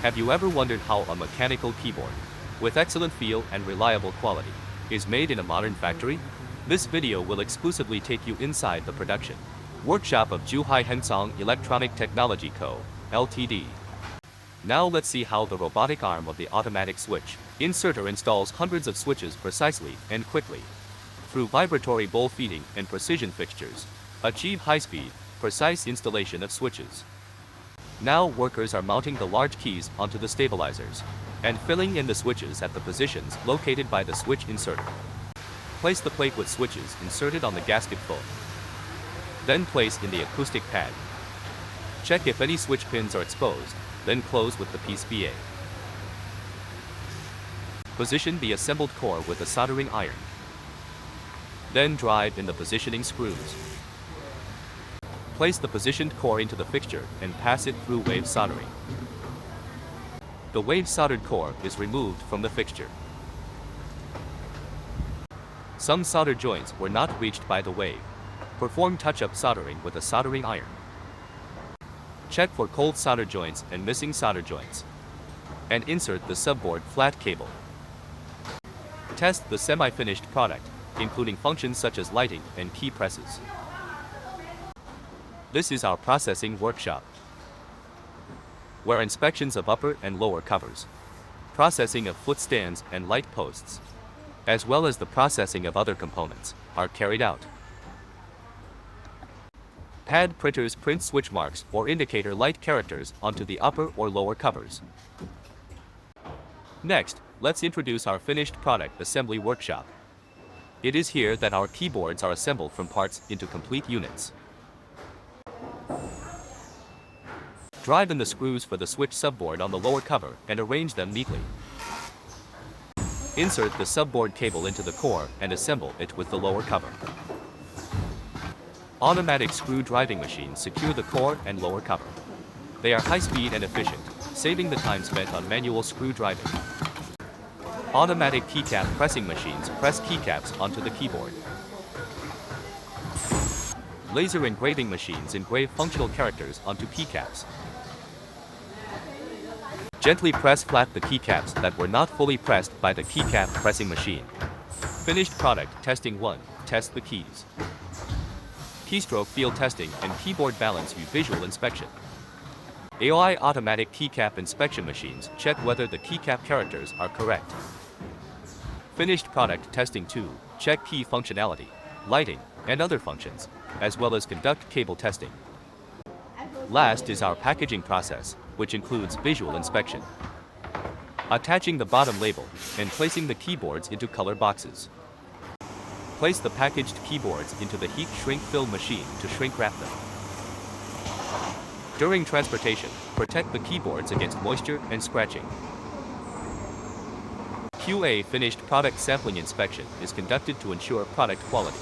Have you ever wondered how a mechanical keyboard, with excellent feel and reliable quality, is made in a modern factory? This video will exclusively take you inside the production workshop of Zhuhai Hengcang Electronic Technology Co., Ltd. Now let's see how the robotic arm of the automatic switch inserter installs hundreds of switches precisely and quickly. Through vibratory bowl feeding and precision fixtures, achieve high-speed, precise installation of switches. Now workers are mounting the large keys onto the stabilizers and filling in the switches at the positions located by the switch inserter. Place the plate with switches inserted on the gasket full. Then place in the acoustic pad. Check if any switch pins are exposed, then close with the PCBA. Position the assembled core with a soldering iron. Then drive in the positioning screws. Place the positioned core into the fixture and pass it through wave soldering. The wave soldered core is removed from the fixture. Some solder joints were not reached by the wave. Perform touch-up soldering with a soldering iron. Check for cold solder joints and missing solder joints. And insert the subboard flat cable. Test the semi-finished product, including functions such as lighting and key presses. This is our processing workshop, where inspections of upper and lower covers, processing of foot stands and light posts, as well as the processing of other components, are carried out. Pad printers print switch marks or indicator light characters onto the upper or lower covers. Next, let's introduce our finished product assembly workshop. It is here that our keyboards are assembled from parts into complete units. Drive in the screws for the switch subboard on the lower cover and arrange them neatly. Insert the subboard cable into the core and assemble it with the lower cover. Automatic screw driving machines secure the core and lower cover. They are high-speed and efficient, saving the time spent on manual screw driving. Automatic keycap pressing machines press keycaps onto the keyboard. Laser engraving machines engrave functional characters onto keycaps. Gently press flat the keycaps that were not fully pressed by the keycap pressing machine. Finished product testing 1. Test the keys. Keystroke field testing and keyboard balance view visual inspection. AOI automatic keycap inspection machines check whether the keycap characters are correct. Finished product testing 2. Check key functionality, lighting, and other functions, as well as conduct cable testing. Last is our packaging process, which includes visual inspection, attaching the bottom label, and placing the keyboards into color boxes. Place the packaged keyboards into the heat shrink fill machine to shrink wrap them. During transportation, protect the keyboards against moisture and scratching. QA finished product sampling inspection is conducted to ensure product quality.